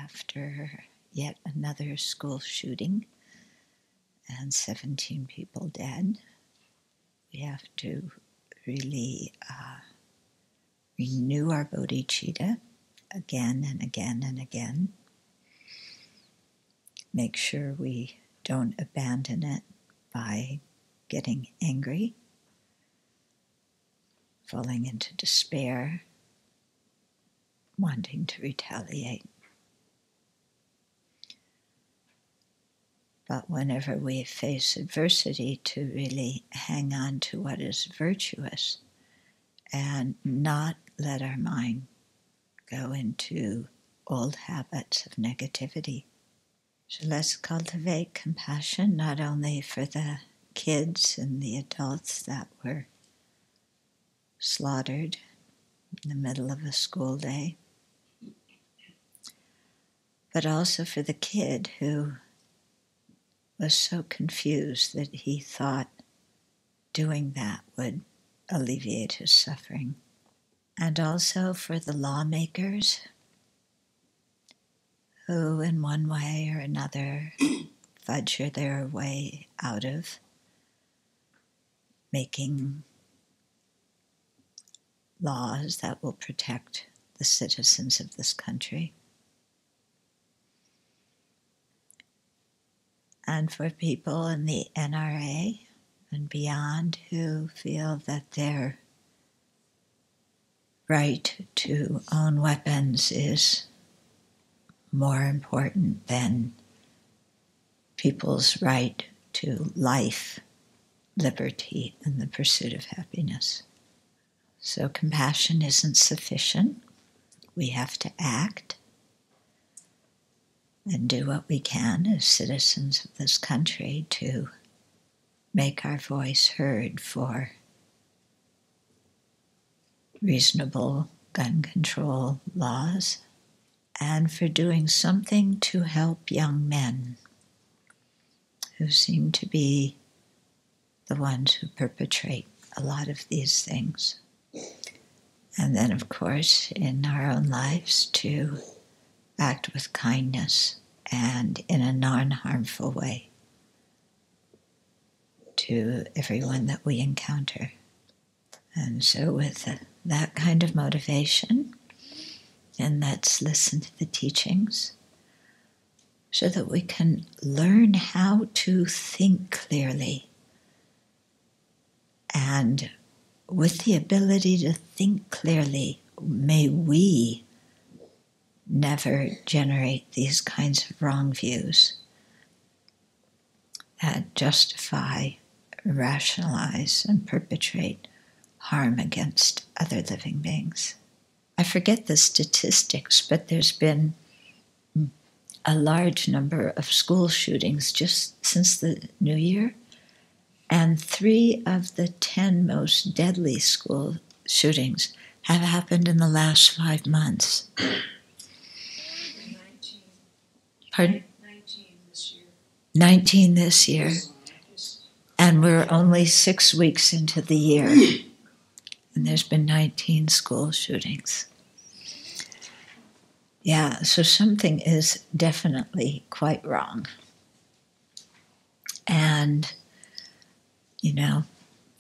after yet another school shooting and 17 people dead. We have to really renew our bodhicitta again and again and again. Make sure we don't abandon it by getting angry, falling into despair, wanting to retaliate. But whenever we face adversity, to really hang on to what is virtuous and not let our mind go into old habits of negativity. So let's cultivate compassion not only for the kids and the adults that were slaughtered in the middle of a school day, but also for the kid who was so confused that he thought doing that would alleviate his suffering. And also for the lawmakers who, in one way or another, fudge their way out of making laws that will protect the citizens of this country. And for people in the NRA and beyond who feel that their right to own weapons is more important than people's right to life, liberty, and the pursuit of happiness. So compassion isn't sufficient. We have to act and do what we can as citizens of this country to make our voice heard for reasonable gun control laws and for doing something to help young men who seem to be the ones who perpetrate a lot of these things. And then, of course, in our own lives to act with kindness and in a non-harmful way to everyone that we encounter. And so with that kind of motivation, and let's listen to the teachings so that we can learn how to think clearly. And with the ability to think clearly, may we never generate these kinds of wrong views that justify, rationalize, and perpetrate harm against other living beings. I forget the statistics, but there's been a large number of school shootings just since the new year, and 3 of the 10 most deadly school shootings have happened in the last 5 months. 19. Pardon? 19 this year. 19 this year. And we're only 6 weeks into the year. And there's been 19 school shootings. Yeah, so something is definitely quite wrong. And,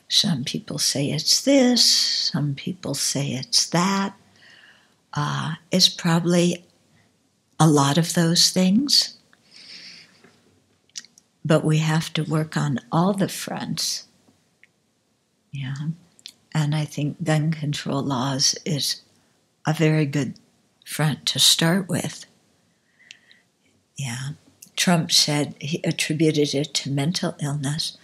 some people say it's this, some people say it's that. It's probably a lot of those things. But we have to work on all the fronts. Yeah. And I think gun control laws is a very good front to start with. Yeah. Trump said he attributed it to mental illness,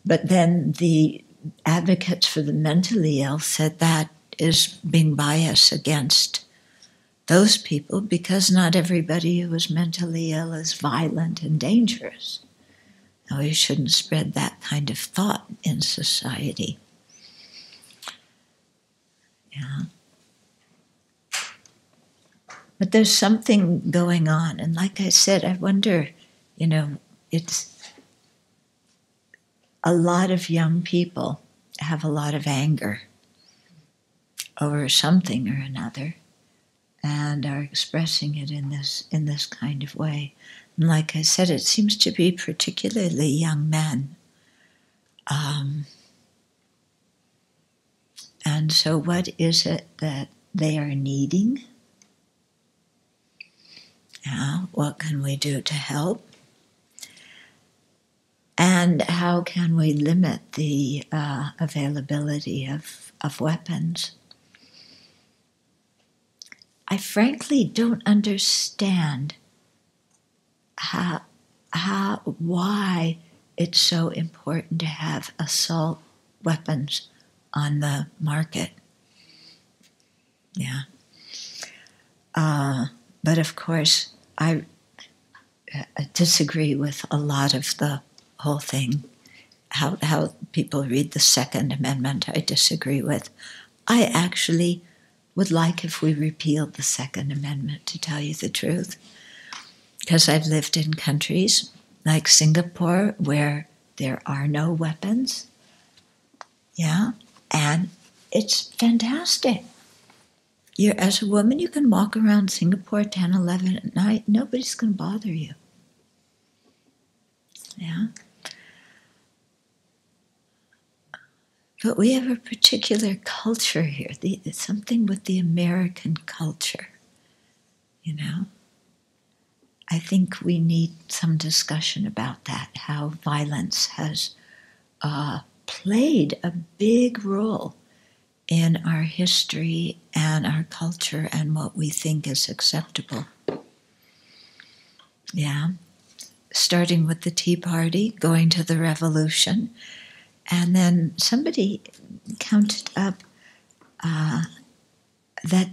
but then the advocates for the mentally ill said that is being biased against those people because not everybody who is mentally ill is violent and dangerous. Now, we shouldn't spread that kind of thought in society. Yeah. But there's something going on. And like I said, I wonder, it's a lot of young people have a lot of anger over something or another. and are expressing it in this kind of way. And like I said, it seems to be particularly young men. And so what is it that they are needing? What can we do to help? And how can we limit the availability of weapons? I frankly don't understand why it's so important to have assault weapons on the market. Yeah. But of course, I disagree with a lot of the whole thing. How people read the Second Amendment, I disagree with. I actually would like if we repealed the Second Amendment, to tell you the truth. Because I've lived in countries like Singapore where there are no weapons. Yeah, and it's fantastic. As a woman, you can walk around Singapore 10, 11 at night. Nobody's going to bother you. Yeah. But we have a particular culture here. It's something with the American culture, you know. I think we need some discussion about that, how violence has played a big role in our history and our culture and what we think is acceptable. Yeah. Starting with the Tea Party, going to the Revolution, and then somebody counted up that,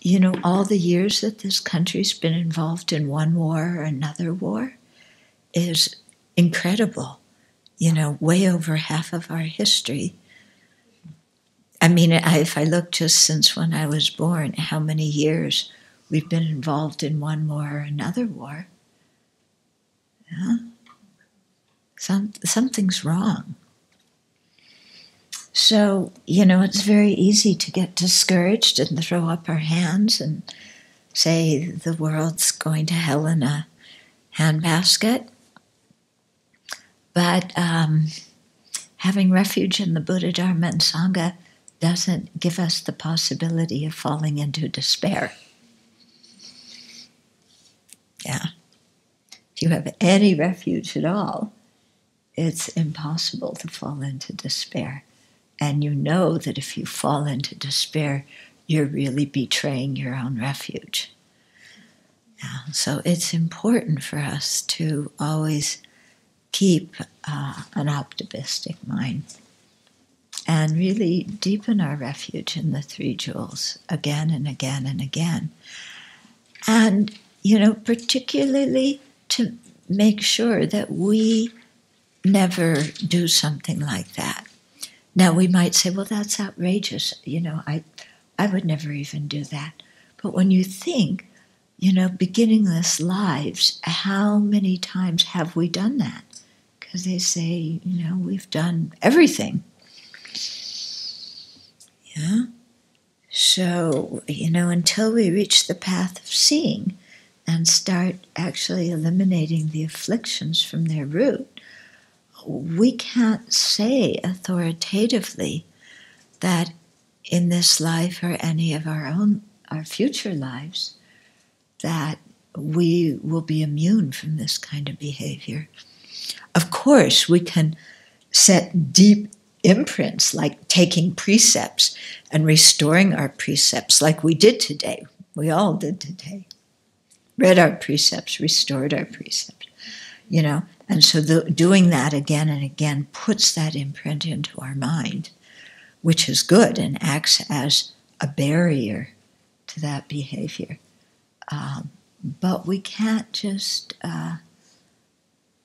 you know, all the years that this country's been involved in one war or another war is incredible. You know, way over half of our history. I mean, if I look just since when I was born, how many years we've been involved in one war or another war. Yeah? Something's wrong. So, you know, it's very easy to get discouraged and throw up our hands and say the world's going to hell in a handbasket. But having refuge in the Buddha, Dharma, and Sangha doesn't give us the possibility of falling into despair. Yeah. If you have any refuge at all, it's impossible to fall into despair. And you know that if you fall into despair, you're really betraying your own refuge. Yeah. So it's important for us to always keep an optimistic mind and really deepen our refuge in the Three Jewels again and again and again. And, you know, particularly to make sure that we never do something like that. Now, we might say, well, that's outrageous. You know, I would never even do that. But when you think, you know, beginningless lives, how many times have we done that? Because they say, you know, we've done everything. Yeah? So, you know, until we reach the path of seeing and start actually eliminating the afflictions from their root, we can't say authoritatively that in this life or any of our future lives that we will be immune from this kind of behavior. Of course, we can set deep imprints, like taking precepts and restoring our precepts, like we did today. We all did today. Read our precepts, restored our precepts, you know. And so doing that again and again puts that imprint into our mind, which is good and acts as a barrier to that behavior. But we can't just,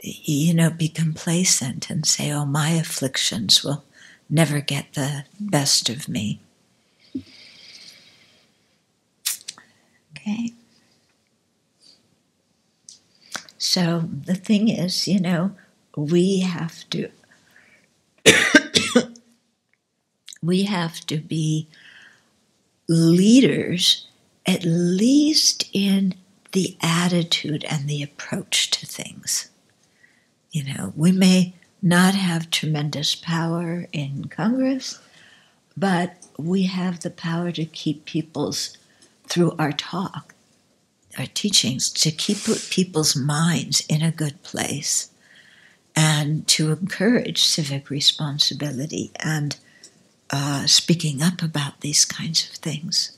you know, be complacent and say, oh, my afflictions will never get the best of me. Okay. So the thing is, you know, we have to be leaders at least in the attitude and the approach to things. You know, we may not have tremendous power in Congress, but we have the power to keep through our talk, our teachings, to keep people's minds in a good place and to encourage civic responsibility and speaking up about these kinds of things.